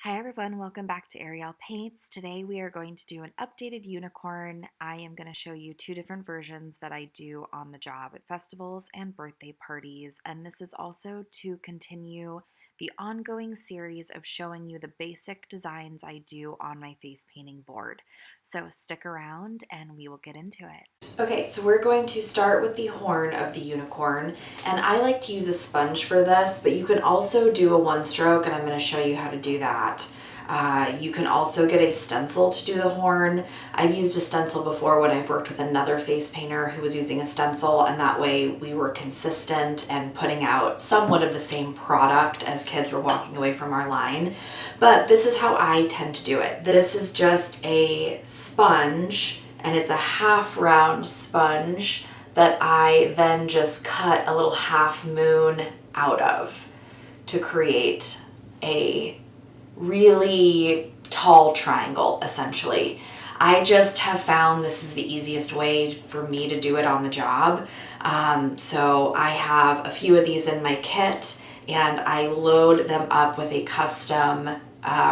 Hi everyone, welcome back to Arielpaints. Today we are going to do an updated unicorn. I am going to show you two different versions that I do on the job at festivals and birthday parties, and this is also to continue the ongoing series of showing you the basic designs I do on my face painting board. So stick around and we will get into it. Okay, so we're going to start with the horn of the unicorn, and I like to use a sponge for this, but you can also do a one stroke, and I'm going to show you how to do that. You can also get a stencil to do the horn. I've used a stencil before when I've worked with another face painter who was using a stencil, and that way we were consistent and putting out somewhat of the same product as kids were walking away from our line. But this is how I tend to do it. This is just a sponge, and it's a half round sponge that I then just cut a little half moon out of to create a really tall triangle, essentially. I just have found this is the easiest way for me to do it on the job. So I have a few of these in my kit, and I load them up with a custom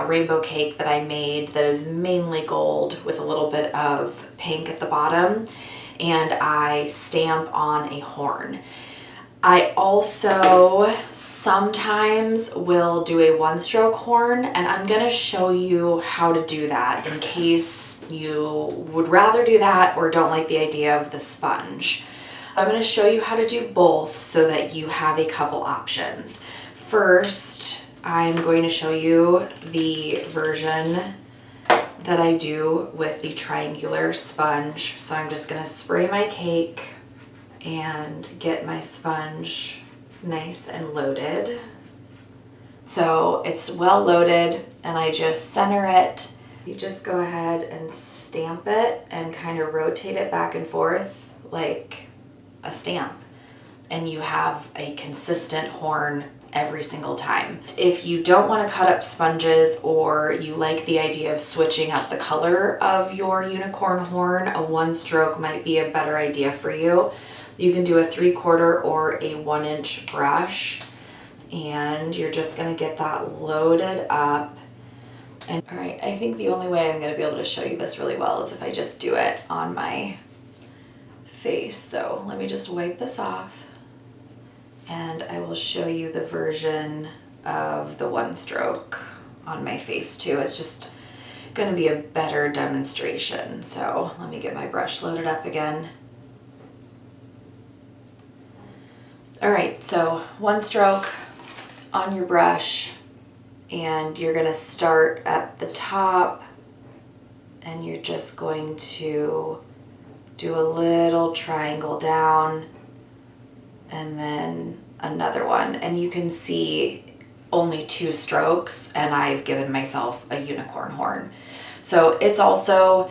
rainbow cake that I made that is mainly gold with a little bit of pink at the bottom, and I stamp on a horn. I also sometimes will do a one stroke horn, and I'm going to show you how to do that in case you would rather do that or don't like the idea of the sponge. I'm going to show you how to do both so that you have a couple options. First, I'm going to show you the version that I do with the triangular sponge. So I'm just going to spray my cake and get my sponge nice and loaded. So it's well loaded, and I just center it. You just go ahead and stamp it and kind of rotate it back and forth like a stamp, and you have a consistent horn every single time. If you don't want to cut up sponges, or you like the idea of switching up the color of your unicorn horn, a one stroke might be a better idea for you. You can do a 3/4 or a 1-inch brush, and you're just going to get that loaded up. And all right, I think the only way I'm going to be able to show you this really well is if I just do it on my face. So let me just wipe this off, and I will show you the version of the one stroke on my face too. It's just going to be a better demonstration. So let me get my brush loaded up again. All right, so one stroke on your brush, and you're going to start at the top, and you're just going to do a little triangle down and then another one. And you can see only 2 strokes, and I've given myself a unicorn horn. So it's also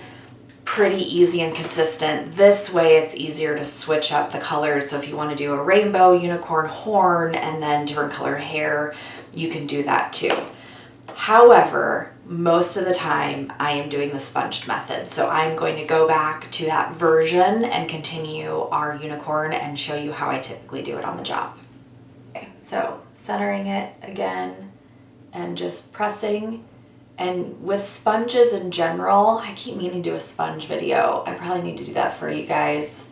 pretty easy and consistent. This way it's easier to switch up the colors. So if you want to do a rainbow unicorn horn and then different color hair, you can do that too. However, most of the time I am doing the sponged method. So I'm going to go back to that version and continue our unicorn and show you how I typically do it on the job. Okay, so centering it again and just pressing. And with sponges in general, I keep meaning to do a sponge video. I probably need to do that for you guys.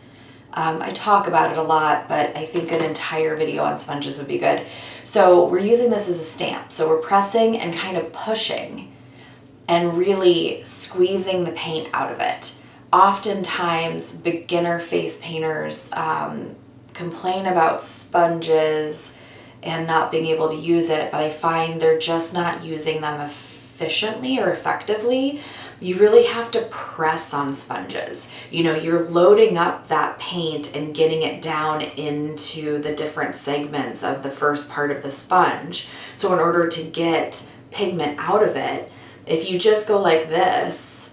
I talk about it a lot, but I think an entire video on sponges would be good. So we're using this as a stamp. So we're pressing and kind of pushing and really squeezing the paint out of it. Oftentimes, beginner face painters complain about sponges and not being able to use it, but I find they're just not using them efficiently or effectively. You really have to press on sponges. You know, you're loading up that paint and getting it down into the different segments of the first part of the sponge. So in order to get pigment out of it, if you just go like this,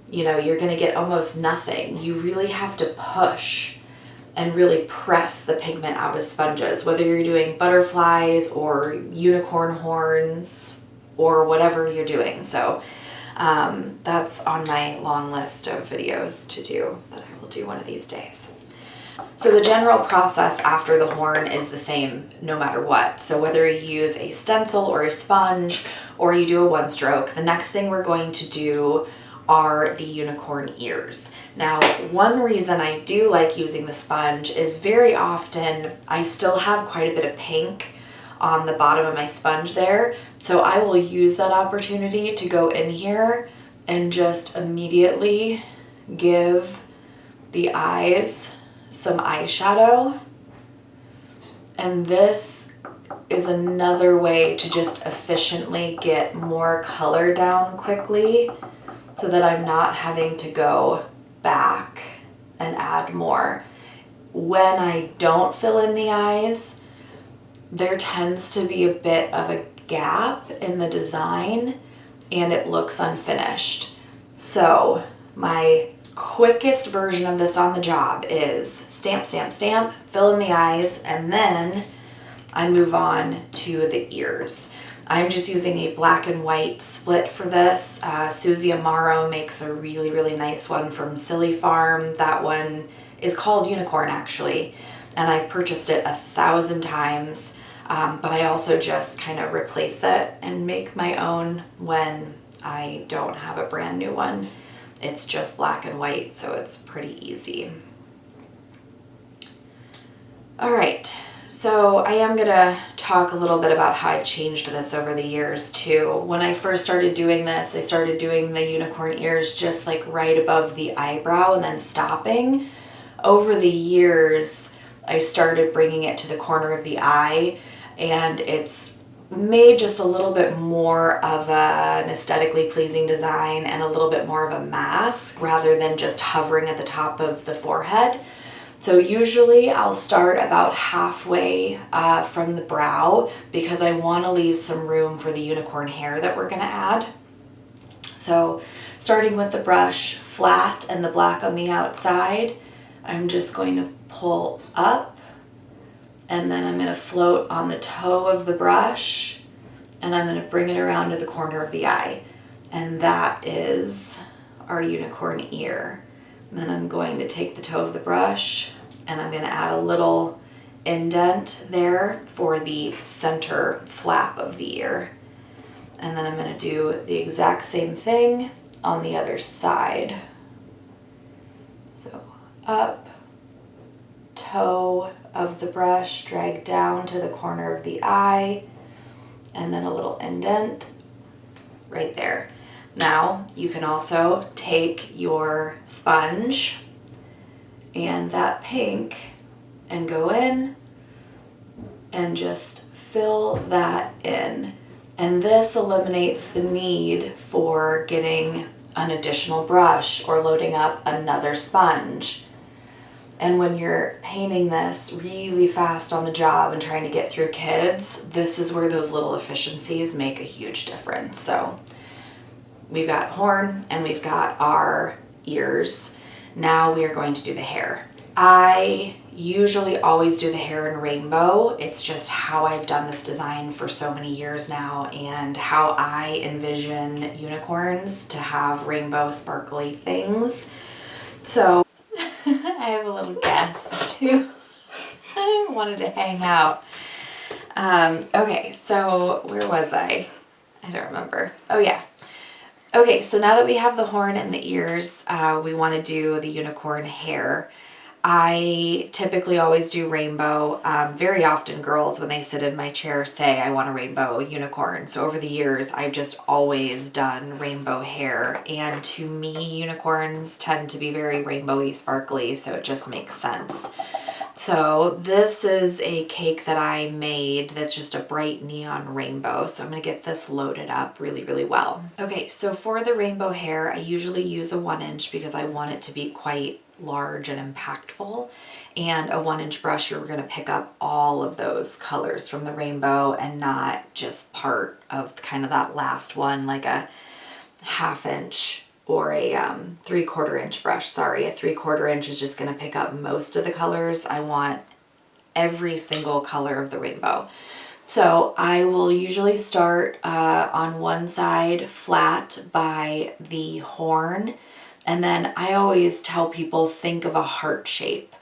you know, you're going to get almost nothing. You really have to push and really press the pigment out of sponges, whether you're doing butterflies or unicorn horns or whatever you're doing. So that's on my long list of videos to do that I will do one of these days. So the general process after the horn is the same no matter what. So whether you use a stencil or a sponge or you do a one stroke, the next thing we're going to do are the unicorn ears. Now, one reason I do like using the sponge is very often I still have quite a bit of pink on the bottom of my sponge there. So I will use that opportunity to go in here and just immediately give the eyes some eyeshadow. And this is another way to just efficiently get more color down quickly so that I'm not having to go back and add more. When I don't fill in the eyes, there tends to be a bit of a gap in the design and it looks unfinished. So my quickest version of this on the job is stamp, stamp, stamp, fill in the eyes, and then I move on to the ears. I'm just using a black and white split for this. Susie Amaro makes a really, really nice one from Silly Farm. That one is called Unicorn actually, and I've purchased it 1,000 times, but I also just kind of replace it and make my own when I don't have a brand new one. It's just black and white, so it's pretty easy. All right. So I am going to talk a little bit about how I've changed this over the years too. When I first started doing this, I started doing the unicorn ears just like right above the eyebrow and then stopping. Over the years, I started bringing it to the corner of the eye, and it's made just a little bit more of an aesthetically pleasing design and a little bit more of a mask rather than just hovering at the top of the forehead. So usually I'll start about halfway from the brow because I want to leave some room for the unicorn hair that we're going to add. So starting with the brush flat and the black on the outside, I'm just going to pull up and then I'm going to float on the toe of the brush and I'm going to bring it around to the corner of the eye. And that is our unicorn ear. And then I'm going to take the toe of the brush and I'm going to add a little indent there for the center flap of the ear. And then I'm going to do the exact same thing on the other side. So up, toe of the brush, drag down to the corner of the eye, and then a little indent right there. Now you can also take your sponge and that pink and go in and just fill that in. And this eliminates the need for getting an additional brush or loading up another sponge. And when you're painting this really fast on the job and trying to get through kids, this is where those little efficiencies make a huge difference. So we've got horn and we've got our ears. Now we are going to do the hair. I usually always do the hair in rainbow. It's just how I've done this design for so many years now and how I envision unicorns to have rainbow sparkly things. So I have a little guest who wanted to hang out. Okay, so where was I? I don't remember. Oh yeah. Okay, so now that we have the horn and the ears, we want to do the unicorn hair. I typically always do rainbow. Very often girls, when they sit in my chair, say, I want a rainbow unicorn. So over the years, I've just always done rainbow hair. And to me, unicorns tend to be very rainbowy, sparkly, so it just makes sense. So this is a cake that I made that's just a bright neon rainbow. So I'm going to get this loaded up really, really well. Okay, so for the rainbow hair, I usually use a 1-inch because I want it to be quite large and impactful. And a 1-inch brush, you're going to pick up all of those colors from the rainbow and not just part of kind of that last one, like a 1/2 inch or a 3/4 inch brush. Sorry, a 3/4 inch is just going to pick up most of the colors. I want every single color of the rainbow. So I will usually start on one side flat by the horn, and then I always tell people think of a heart shape.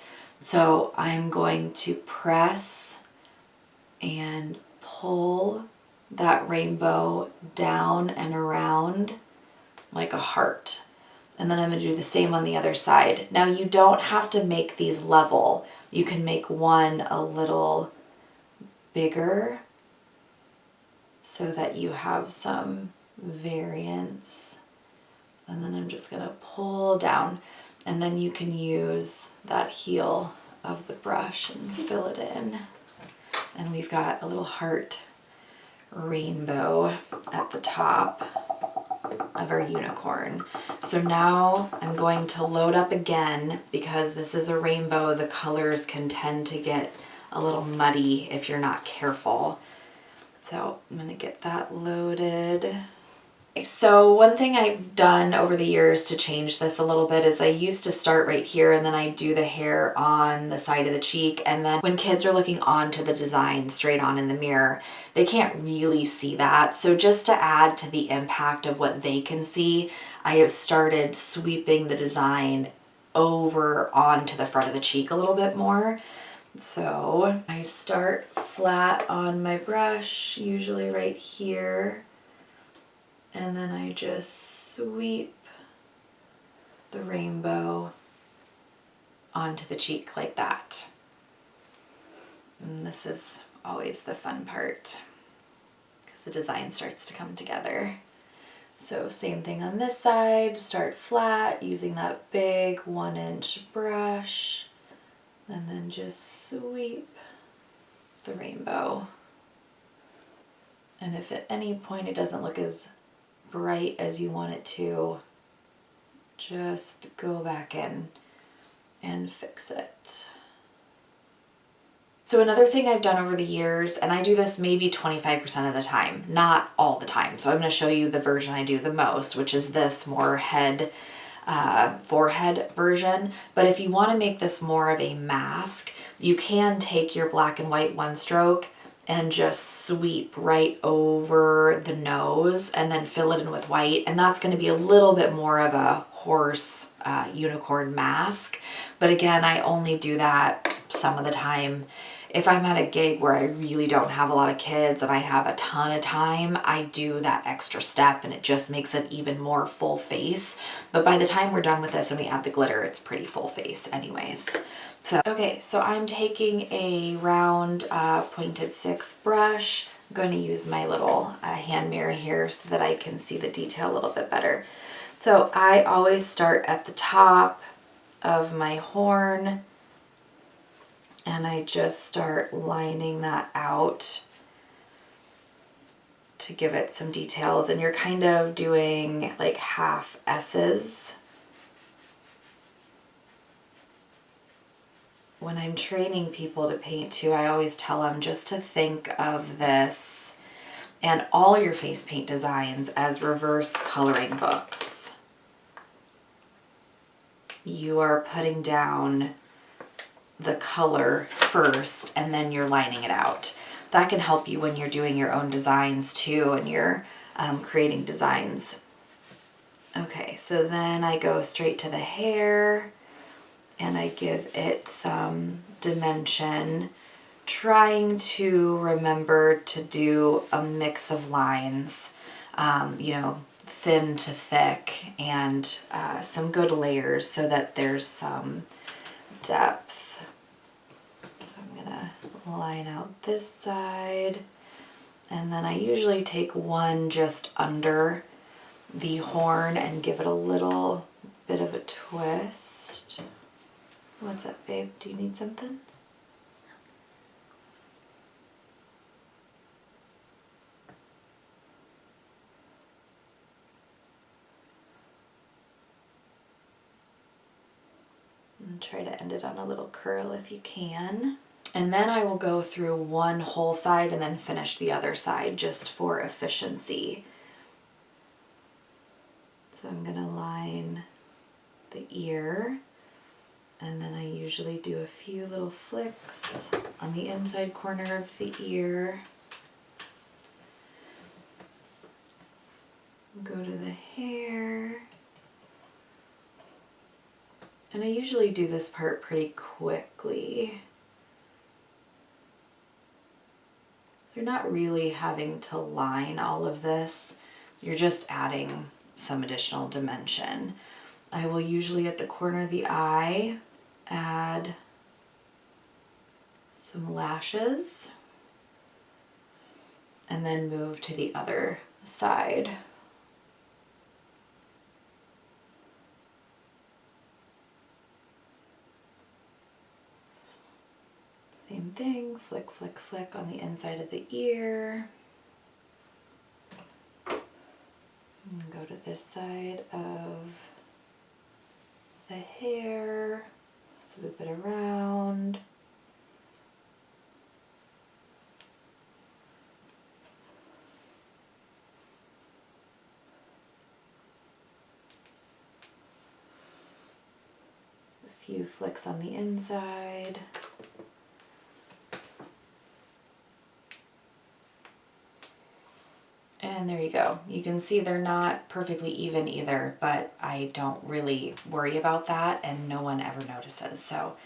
So I'm going to press and pull that rainbow down and around like a heart. And then I'm going to do the same on the other side. Now you don't have to make these level. You can make one a little bigger so that you have some variance. And then I'm just going to pull down, and then you can use that heel of the brush and fill it in. And we've got a little heart rainbow at the top of our unicorn. So now I'm going to load up again, because this is a rainbow. The colors can tend to get a little muddy if you're not careful. So I'm going to get that loaded. So one thing I've done over the years to change this a little bit is I used to start right here, and then I do the hair on the side of the cheek, and then when kids are looking onto the design straight on in the mirror, they can't really see that. So just to add to the impact of what they can see, I have started sweeping the design over onto the front of the cheek a little bit more. So I start flat on my brush, usually right here. And then I just sweep the rainbow onto the cheek like that. And this is always the fun part, because the design starts to come together. So same thing on this side, start flat using that big 1-inch brush, and then just sweep the rainbow. And if at any point it doesn't look as bright as you want it to, just go back in and fix it. So another thing I've done over the years, and I do this maybe 25% of the time, not all the time. So I'm going to show you the version I do the most, which is this more forehead version. But if you want to make this more of a mask, you can take your black and white one stroke and just sweep right over the nose and then fill it in with white. And that's going to be a little bit more of a horse unicorn mask. But again, I only do that some of the time. If I'm at a gig where I really don't have a lot of kids and I have a ton of time, I do that extra step, and it just makes it even more full face. But by the time we're done with this and we add the glitter, it's pretty full face anyways. So I'm taking a round pointed 6 brush. I'm going to use my little hand mirror here so that I can see the detail a little bit better. So I always start at the top of my horn, and I just start lining that out to give it some details. And you're kind of doing like half S's. When I'm training people to paint too, I always tell them just to think of this and all your face paint designs as reverse coloring books. You are putting down the color first, and then you're lining it out. That can help you when you're doing your own designs too, and you're creating designs. Okay, so then I go straight to the hair, and I give it some dimension, trying to remember to do a mix of lines, thin to thick, and some good layers so that there's some depth. So I'm gonna line out this side, and then I usually take one just under the horn and give it a little bit of a twist. What's up, babe? Do you need something? And try to end it on a little curl if you can. And then I will go through one whole side and then finish the other side just for efficiency. So I'm going to line the ear, and then I usually do a few little flicks on the inside corner of the ear. Go to the hair, And I usually do this part pretty quickly. You're not really having to line all of this. You're just adding some additional dimension. I will usually at the corner of the eye add some lashes and then move to the other side. Same thing, flick, flick, flick on the inside of the ear. And go to this side of the hair, swoop it around. A few flicks on the inside. And there you go. You can see they're not perfectly even either, but I don't really worry about that and no one ever notices. So,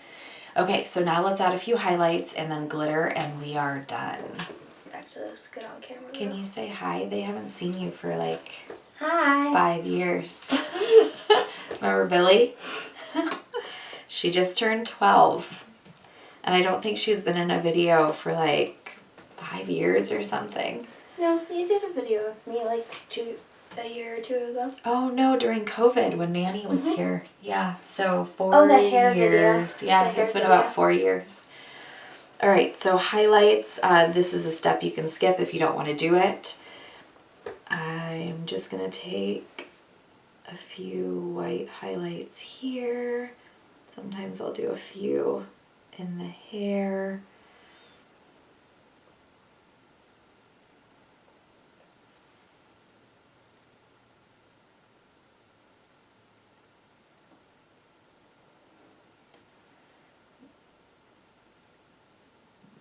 okay, so now let's add a few highlights and then glitter and we are done. Actually, looks good on camera. Can you say hi? They haven't seen you for like hi 5 years. Remember Billy? She just turned 12. And I don't think she's been in a video for like 5 years or something. No, you did a video with me like a year or two ago. Oh no, during COVID when Nanny was here. Yeah, so 4 Oh, the hair years. video. Yeah, it's been about 4 years. All right, so highlights. This is a step you can skip if you don't want to do it. I'm just going to take a few white highlights here. Sometimes I'll do a few in the hair.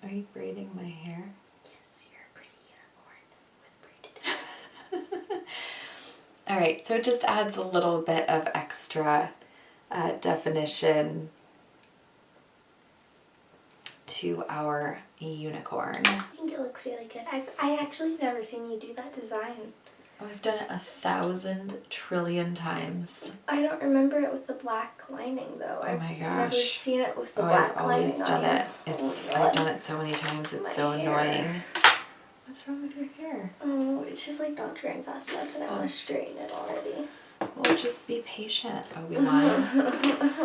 Are you braiding my hair? Yes, you're a pretty unicorn with braided hair. All right, so it just adds a little bit of extra definition to our unicorn. I think it looks really good. I actually never seen you do that design. Oh, I've done it 1,000 trillion times. I don't remember it with the black lining though. Oh my gosh. I've never seen it with the Oh, black I've always lining done on it. I've done it so many times. It's so annoying. What's wrong with your hair? Oh, it's just like not drying fast enough and I want to straighten it already. Well, just be patient, Obi-Wan.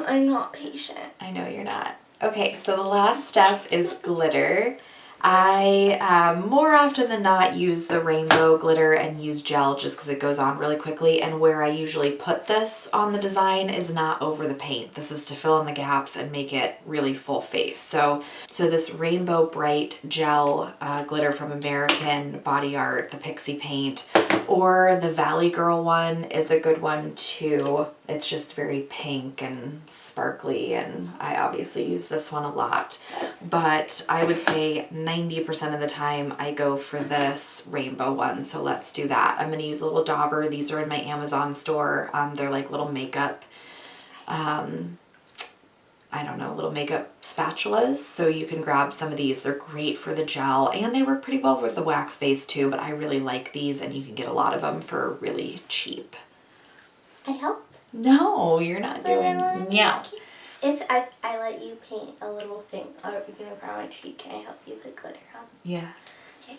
I'm not patient. I know you're not. Okay, so the last step is glitter. I more often than not use the rainbow glitter and use gel just because it goes on really quickly, and where I usually put this on the design is not over the paint. This is to fill in the gaps and make it really full face. So this Rainbow Bright gel glitter from American Body Art, the Pixie paint, or the Valley Girl one is a good one too. It's just very pink and sparkly, and I obviously use this one a lot. But I would say 90% of the time I go for this rainbow one, so let's do that. I'm going to use a little dauber. These are in my Amazon store. They're like little makeup, I don't know, little makeup spatulas, so you can grab some of these. They're great for the gel, and they work pretty well with the wax base too, but I really like these, and you can get a lot of them for really cheap. I help? No, you're not doing meow. If I let you paint a little thing, or around my cheek, can I help you put glitter on? Yeah. Okay.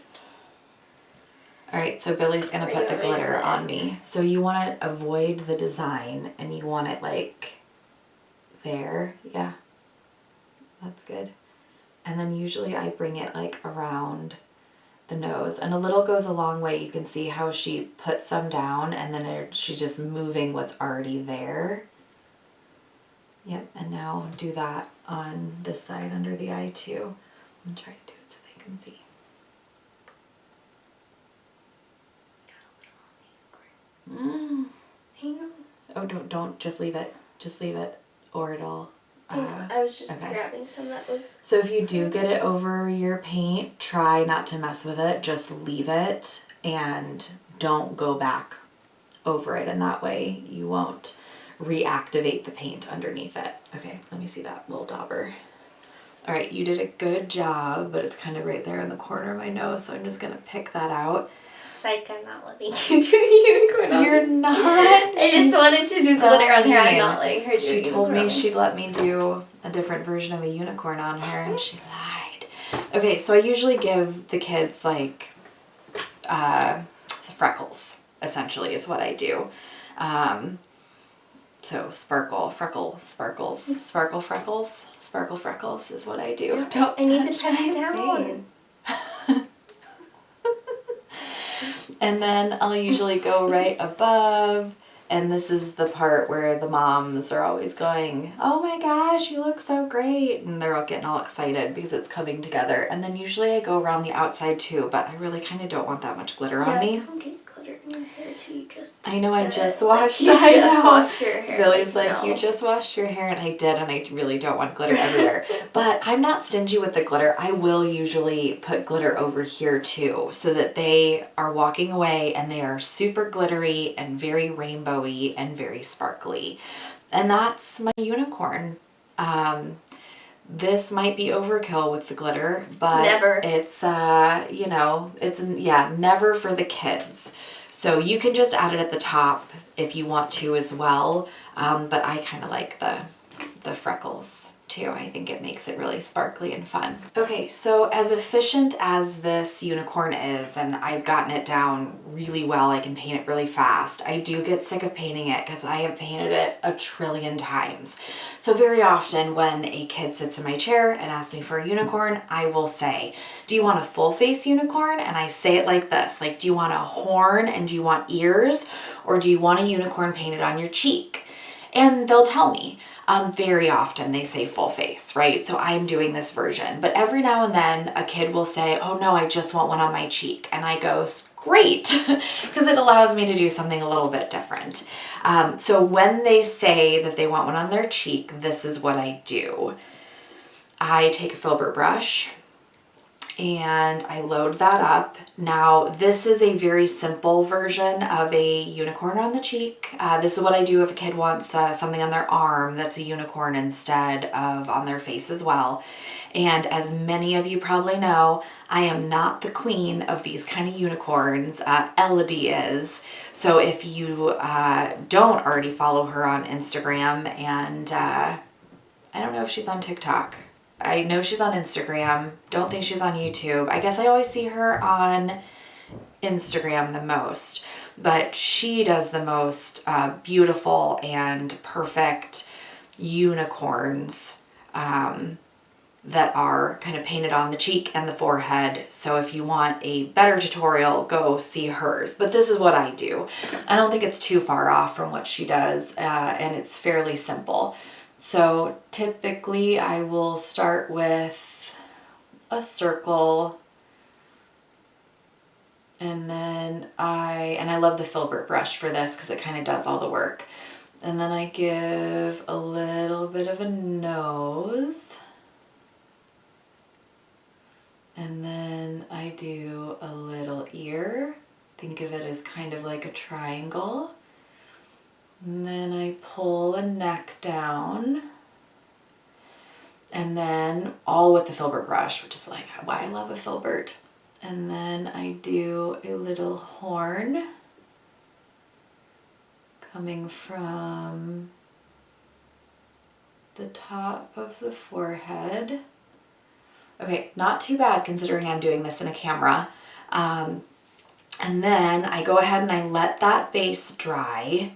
All right, so Billy's gonna put the glitter on me. So you want to avoid the design, and you want it like there. Yeah, that's good. And then usually I bring it like around the nose, and a little goes a long way. You can see how she puts some down, and then she's just moving what's already there. Yep, and now do that on this side under the eye too. I'm gonna try to do it so they can see. I know. Oh, don't just leave it. Just leave it, or it'll. I was just grabbing some that was. So if you do get it over your paint, try not to mess with it. Just leave it and don't go back over it, and that way you won't reactivate the paint underneath it. Okay, let me see that little dauber. All right, you did a good job, but it's kind of right there in the corner of my nose, so I'm just gonna pick that out. Psych, I'm not letting you do a unicorn on You're me. not. I just wanted to do so glitter on her. I'm mean. not letting her do She a told unicorn me on me. she'd let me do a different version of a unicorn on her, and she lied. Okay, so I usually give the kids like freckles, essentially, is what I do. So sparkle, freckles, sparkles, sparkle freckles, sparkle freckles is what I do. Don't I need to touch press my it down. face. And then I'll usually go right above, and this is the part where the moms are always going, oh my gosh, you look so great, and they're all getting all excited because it's coming together. And then usually I go around the outside too, but I really kind of don't want that much glitter on me. Don't get glitter in your hair too. You just I know, I just washed. washed. I know. Washed your hair. Billy's like, no. you just washed your hair, and I did, and I really don't want glitter everywhere. But I'm not stingy with the glitter. I will usually put glitter over here too, so that they are walking away and they are super glittery and very rainbowy and very sparkly. And that's my unicorn. This might be overkill with the glitter, but Never. it's you know, it's never for the kids. So you can just add it at the top if you want to as well, but I kind of like the freckles too. I think it makes it really sparkly and fun. Okay, so as efficient as this unicorn is, and I've gotten it down really well, I can paint it really fast, I do get sick of painting it because I have painted it a trillion times. So very often when a kid sits in my chair and asks me for a unicorn, I will say, do you want a full face unicorn? And I say it like this, like, do you want a horn and do you want ears, or do you want a unicorn painted on your cheek? And they'll tell me. Very often they say full face, right? So I'm doing this version. But every now and then a kid will say, oh no, I just want one on my cheek. And I go, great, because it allows me to do something a little bit different. So when they say that they want one on their cheek, this is what I do. I take a filbert brush and I load that up. Now, this is a very simple version of a unicorn on the cheek. This is what I do if a kid wants something on their arm that's a unicorn instead of on their face as well. And as many of you probably know, I am not the queen of these kind of unicorns. Elodie is. So if you don't already follow her on Instagram, and I don't know if she's on TikTok. I know she's on Instagram. Don't think she's on YouTube. I guess I always see her on Instagram the most. But she does the most beautiful and perfect unicorns that are kind of painted on the cheek and the forehead. So if you want a better tutorial, go see hers. But this is what I do. I don't think it's too far off from what she does, and it's fairly simple. So typically I will start with a circle, and then I love the filbert brush for this because it kind of does all the work. And then I give a little bit of a nose, and then I do a little ear. Think of it as kind of like a triangle. And then I pull a neck down, and then all with the filbert brush, which is like why I love a filbert. And then I do a little horn coming from the top of the forehead. Okay, not too bad considering I'm doing this in a camera. And then I go ahead and I let that base dry.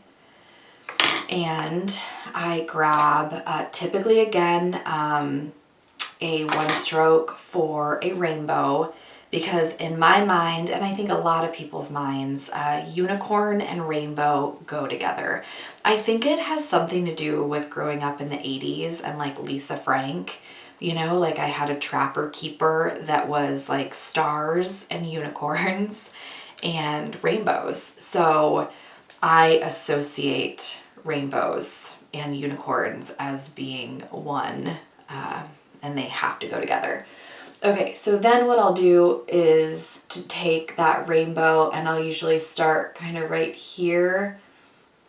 And I grab, typically again, a one stroke for a rainbow, because in my mind, and I think a lot of people's minds, unicorn and rainbow go together. I think it has something to do with growing up in the 80s and like Lisa Frank. You know, like I had a trapper keeper that was like stars and unicorns and rainbows. So I associate rainbows and unicorns as being one, and they have to go together. Okay, so then what I'll do is to take that rainbow, and I'll usually start kind of right here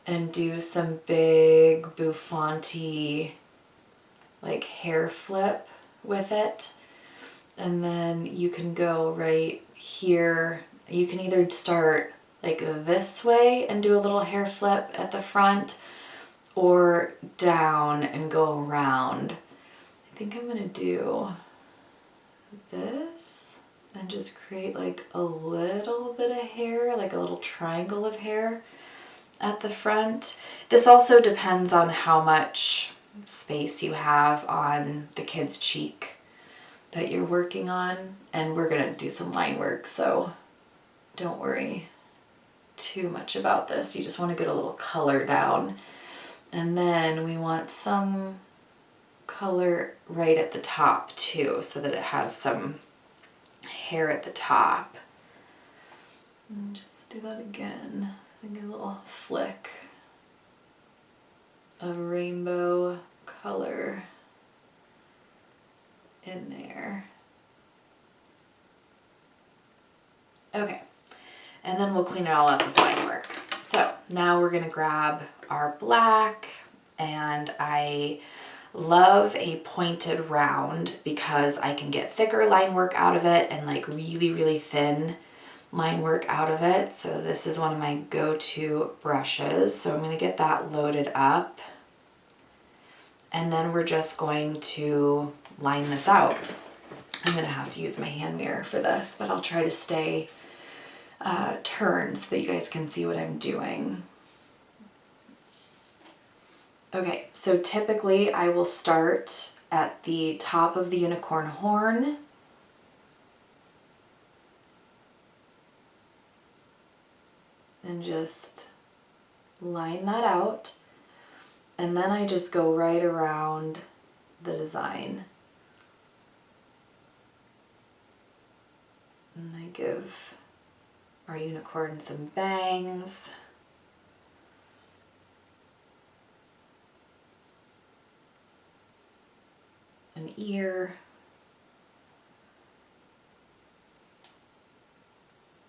and do some big bouffanty like hair flip with it. And then you can go right here. You can either start like this way and do a little hair flip at the front, or down and go around. I think I'm gonna do this and just create like a little bit of hair, like a little triangle of hair at the front. This also depends on how much space you have on the kid's cheek that you're working on, and we're gonna do some line work, so don't worry too much about this. You just want to get a little color down, and then we want some color right at the top too, so that it has some hair at the top. And just do that again and get a little flick of rainbow color in there. Okay, and then we'll clean it all up with line work. So now we're gonna grab our black, and I love a pointed round because I can get thicker line work out of it and like really, really thin line work out of it. So this is one of my go-to brushes. So I'm gonna get that loaded up, and then we're just going to line this out. I'm gonna have to use my hand mirror for this, but I'll try to stay turned so that you guys can see what I'm doing. Okay, so typically I will start at the top of the unicorn horn. And just line that out. And then I just go right around the design. And I give our unicorn some bangs. An ear.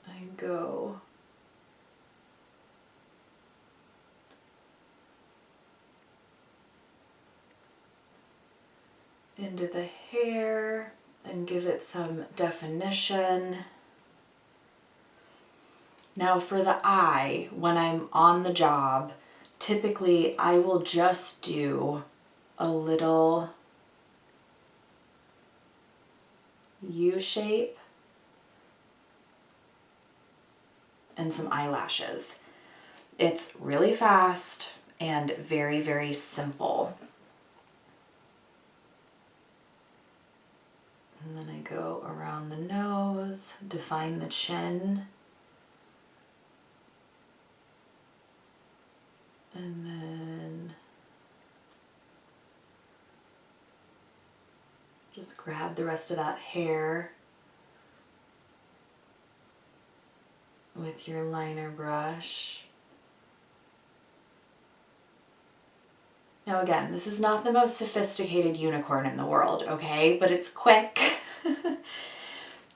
I go into the hair and give it some definition. Now for the eye, when I'm on the job, typically I will just do a little U shape and some eyelashes. It's really fast and very, very simple. And then I go around the nose, define the chin. And then just grab the rest of that hair with your liner brush. Now again, this is not the most sophisticated unicorn in the world, okay? But it's quick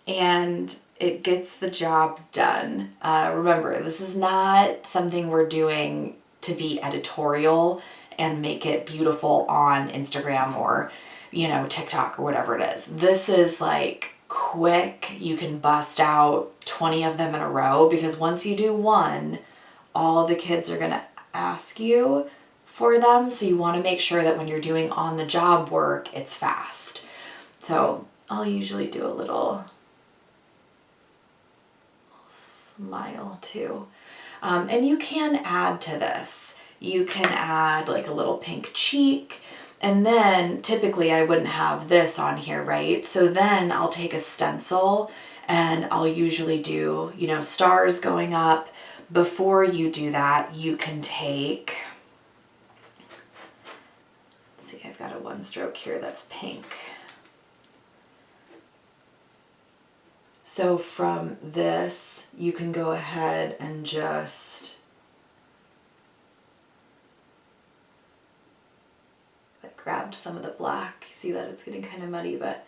and it gets the job done. Remember, this is not something we're doing to be editorial and make it beautiful on Instagram or, you know, TikTok or whatever it is. This is like quick. You can bust out 20 of them in a row, because once you do one, all the kids are gonna ask you for them. So you want to make sure that when you're doing on the job work, it's fast. So I'll usually do a little smile too. And you can add to this. You can add like a little pink cheek. And then typically I wouldn't have this on here, right? So then I'll take a stencil and I'll usually do, you know, stars going up. Before you do that, you can take, let's see, I've got a one stroke here that's pink. So from this, you can go ahead and just grabbed some of the black. You see that it's getting kind of muddy, but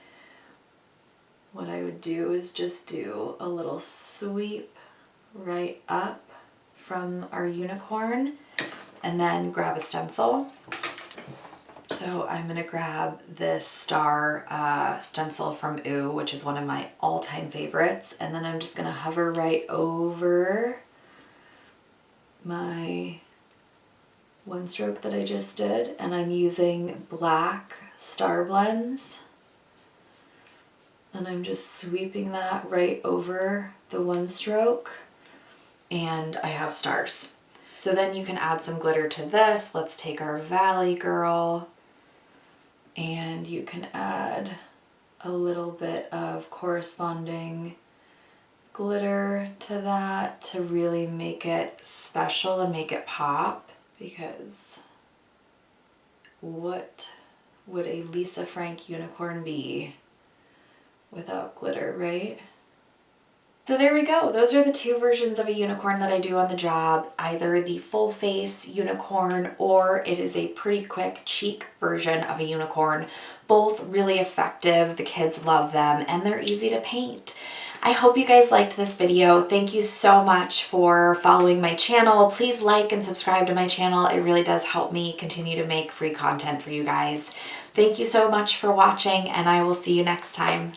what I would do is just do a little sweep right up from our unicorn, and then grab a stencil. So I'm going to grab this star stencil from Ooh, which is one of my all-time favorites. And then I'm just going to hover right over my one stroke that I just did. And I'm using black star blends. And I'm just sweeping that right over the one stroke. And I have stars. So then you can add some glitter to this. Let's take our Valley Girl. And you can add a little bit of corresponding glitter to that to really make it special and make it pop, because what would a Lisa Frank unicorn be without glitter, right? So there we go. Those are the two versions of a unicorn that I do on the job, either the full face unicorn or it is a pretty quick cheek version of a unicorn. Both really effective. The kids love them and they're easy to paint. I hope you guys liked this video. Thank you so much for following my channel. Please like and subscribe to my channel. It really does help me continue to make free content for you guys. Thank you so much for watching, and I will see you next time.